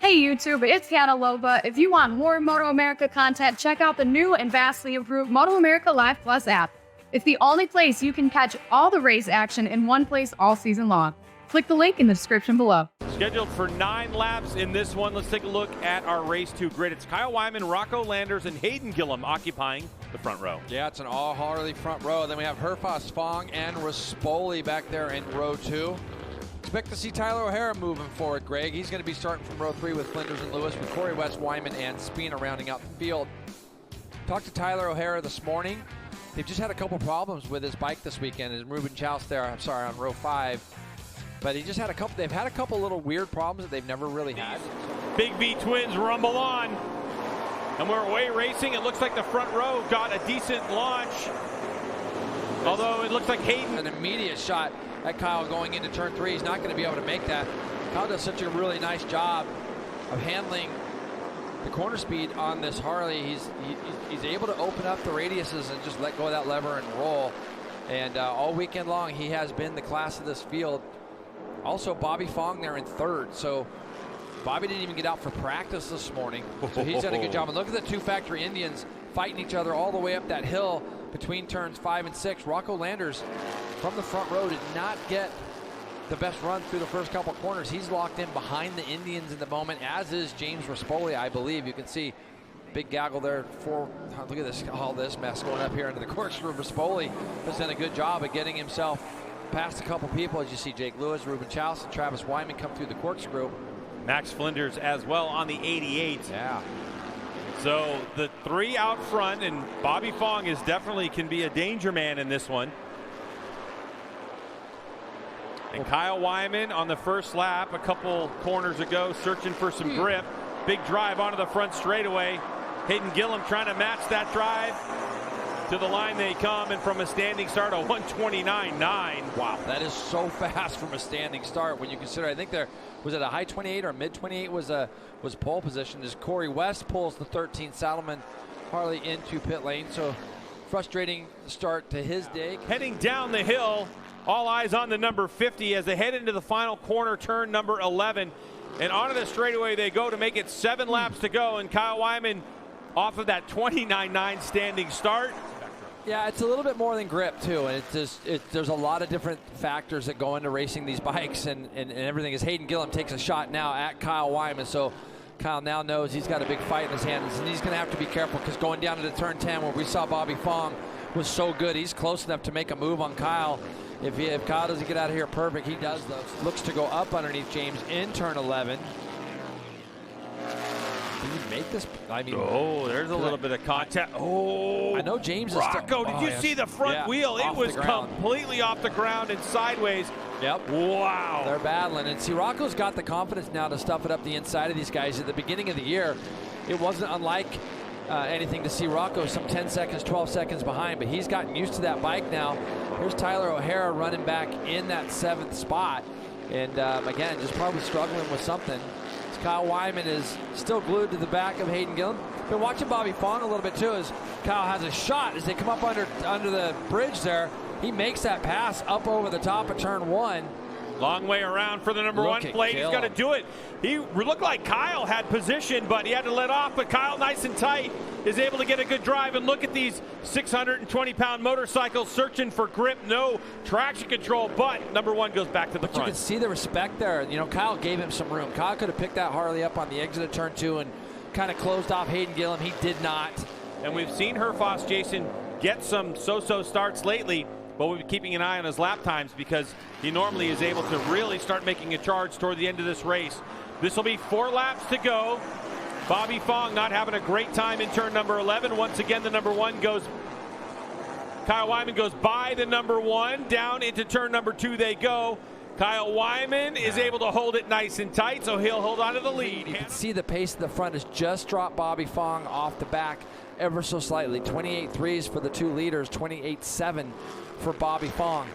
Hey YouTube, it's Hannah Loba. If you want more MotoAmerica content, check out the new and vastly improved MotoAmerica Live Plus app. It's the only place you can catch all the race action in one place all season long. Click the link in the description below. Scheduled for 9 laps in this one. Let's take a look at our race 2 grid. It's Kyle Wyman, Rocco Landers, and Hayden Gillum occupying the front row. Yeah, it's an all-Harley front row. Then we have Herfos, Fong, and Rispoli back there in row 2. Expect to see Tyler O'Hara moving forward, Greg. He's going to be starting from row 3 with Flinders and Lewis, with Corey West, Wyman, and Spina rounding out the field. Talked to Tyler O'Hara this morning. They've just had a couple problems with his bike this weekend. And Ruben Chouse there, on row 5. But he just had a couple. They've had a couple little weird problems that they've never really had. Big V twins rumble on, and we're away racing. It looks like the front row got a decent launch, although it looks like Hayden. An immediate shot at Kyle going into turn 3. He's not going to be able to make that. Kyle does such a really nice job of handling the corner speed on this Harley. He's able to open up the radiuses and just let go of that lever and roll. And all weekend long, he has been the class of this field. Also, Bobby Fong there in 3rd. So Bobby didn't even get out for practice this morning. So he's done a good job. And look at the 2 factory Indians fighting each other all the way up that hill between turns 5 and 6. Rocco Landers from the front row did not get the best run through the first couple corners. He's locked in behind the Indians in the moment, as is James Rispoli, I believe. You can see big gaggle there look at this, all this mess going up here into the corkscrew. Rispoli has done a good job of getting himself past a couple people, as you see Jake Lewis, Ruben Chouse, and Travis Wyman come through the corkscrew. Max Flinders as well on the 88. Yeah. So the 3 out front, and Bobby Fong is definitely can be a danger man in this one. And Kyle Wyman on the first lap a couple corners ago, searching for some grip. Big drive onto the front straightaway. Hayden Gillum trying to match that drive. To the line they come, and from a standing start, a 129.9. Wow, that is so fast from a standing start when you consider, I think there was it a high 28 or mid 28 was pole position, as Corey West pulls the 13 Saddlemen Harley into pit lane. So frustrating start to his day. Heading down the hill, all eyes on the number 50 as they head into the final corner, turn number 11. And onto the straightaway they go to make it 7 laps to go, and Kyle Wyman off of that 29.9 standing start. Yeah, it's a little bit more than grip too, and there's a lot of different factors that go into racing these bikes and everything. As Hayden Gillum takes a shot now at Kyle Wyman, so Kyle now knows he's got a big fight in his hands, and he's going to have to be careful, because going down into turn 10 where we saw Bobby Fong was so good, he's close enough to make a move on Kyle. If Kyle doesn't get out of here perfect, he does though. Looks to go up underneath James in turn 11. Did he make this? I mean, oh, there's a little bit of contact. Oh, I know James Rocco, is. Did you see the front wheel? It was completely off the ground and sideways. Yep. Wow. They're battling. And see, Rocco's got the confidence now to stuff it up the inside of these guys. At the beginning of the year, it wasn't unlike anything to see Rocco some 10 seconds, 12 seconds behind, but he's gotten used to that bike now. Here's Tyler O'Hara running back in that 7th spot. And again, just probably struggling with something. Kyle Wyman is still glued to the back of Hayden Gillum. Been watching Bobby Fong a little bit too, as Kyle has a shot as they come up under the bridge there. He makes that pass up over the top of turn 1. Long way around for the number 1 plate. He's got to do it. He looked like Kyle had position, but he had to let off. But Kyle, nice and tight, is able to get a good drive. And look at these 620-pound motorcycles searching for grip. No traction control, but number 1 goes back to the front. You can see the respect there. You know, Kyle gave him some room. Kyle could have picked that Harley up on the exit of turn 2 and kind of closed off Hayden Gillum. He did not. And we've seen Herfos, Jason, get some so-so starts lately, but we'll be keeping an eye on his lap times, because he normally is able to really start making a charge toward the end of this race. This will be 4 laps to go. Bobby Fong not having a great time in turn number 11. Once again, the number 1 goes, Kyle Wyman goes by the number 1. Down into turn number 2 they go. Kyle Wyman is able to hold it nice and tight, so he'll hold on to the lead. You can see the pace of the front has just dropped Bobby Fong off the back ever so slightly. 28.3s for the 2 leaders, 28.7 for Bobby Fong.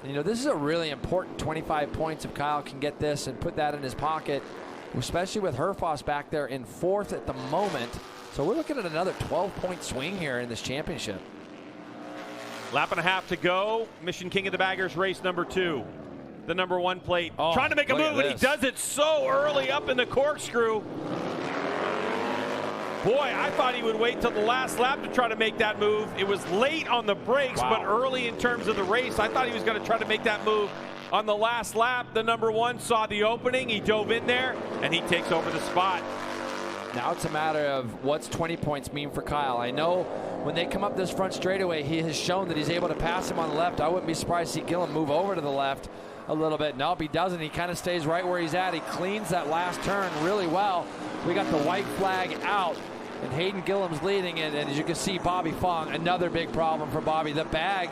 And, you know, this is a really important 25 points if Kyle can get this and put that in his pocket, especially with Herfos back there in 4th at the moment. So we're looking at another 12-point swing here in this championship. Lap and a half to go. Mission King of the Baggers race number 2. the number 1 plate. Oh, trying to make a look at move, and he this. does it so early up in the corkscrew. Boy, I thought he would wait till the last lap to try to make that move. It was late on the brakes, Wow. but early in terms of the race. I thought he was going to try to make that move on the last lap. The number 1 saw the opening. He dove in there, and he takes over the spot. Now it's a matter of what's 20 points mean for Kyle. I know when they come up this front straightaway, he has shown that he's able to pass him on the left. I wouldn't be surprised to see Gillum move over to the left a little bit. Nope, he doesn't. He kind of stays right where he's at. He cleans that last turn really well. We got the white flag out, and Hayden Gillum's leading it. And as you can see, Bobby Fong, another big problem for Bobby. The bag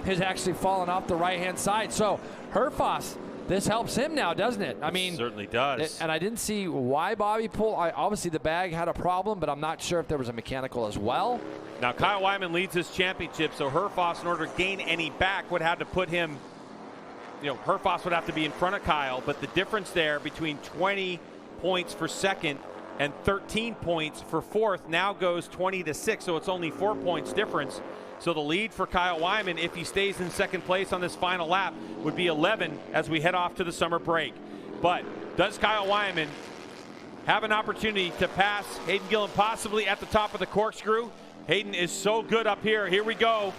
has actually fallen off the right-hand side. So Herfoss, this helps him now, doesn't it? I mean, it certainly does. And I didn't see why Bobby pulled. Obviously, the bag had a problem, but I'm not sure if there was a mechanical as well. Now, Kyle Wyman leads this championship, so Herfoss, in order to gain any back, would have to put him, Herfoss would have to be in front of Kyle, but the difference there between 20 points for second and 13 points for fourth now goes 20-6, so it's only 4 points difference. So the lead for Kyle Wyman, if he stays in second place on this final lap, would be 11 as we head off to the summer break. But does Kyle Wyman have an opportunity to pass Hayden Gillum possibly at the top of the corkscrew? Hayden is so good up here. Here we go.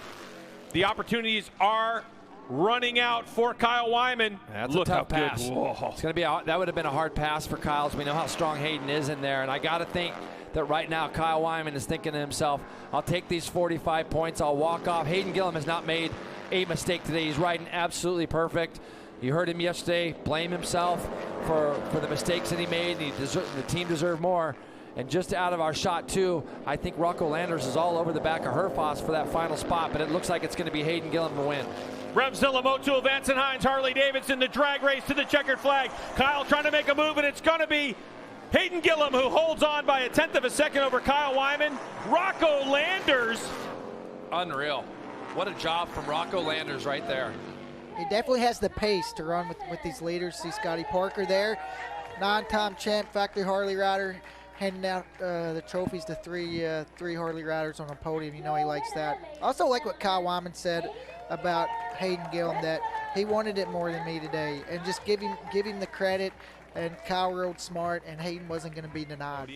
The opportunities are running out for Kyle Wyman. That's Look a tough how pass. good. Whoa. It's going to be that would have been a hard pass for Kyle. We know how strong Hayden is in there, and I got to think that right now Kyle Wyman is thinking to himself, I'll take these 45 points, I'll walk off. Hayden Gillum has not made a mistake today. He's riding absolutely perfect. You heard him yesterday blame himself for the mistakes that he made. The team deserved more. And just out of our shot too, I think Rocco Landers is all over the back of Herfoss for that final spot, but it looks like it's going to be Hayden Gillum to win. Revzilla, Motul, Vance and Hines, Harley Davidson, the drag race to the checkered flag. Kyle trying to make a move, and it's going to be Hayden Gillum, who holds on by a 1/10 of a second over Kyle Wyman. Rocco Landers. Unreal. What a job from Rocco Landers right there. He definitely has the pace to run with these leaders. See Scotty Parker there, 9-time champ, factory Harley rider, handing out the trophies to three Harley riders on a podium. You know he likes that. Also like what Kyle Wyman said about Hayden Gillum, that he wanted it more than me today, and just give him the credit. And Kyle rode smart, and Hayden wasn't going to be denied.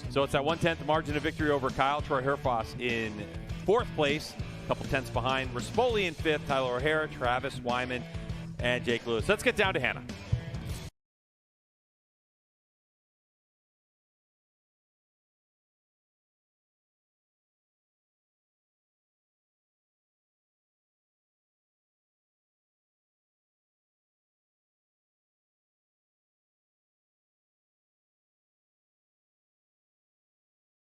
So it's that 1/10 margin of victory over Kyle. Troy Herfoss in fourth place, a couple tenths behind. Rispoli in fifth, Tyler O'Hara, Travis Wyman, and Jake Lewis. Let's get down to Hannah.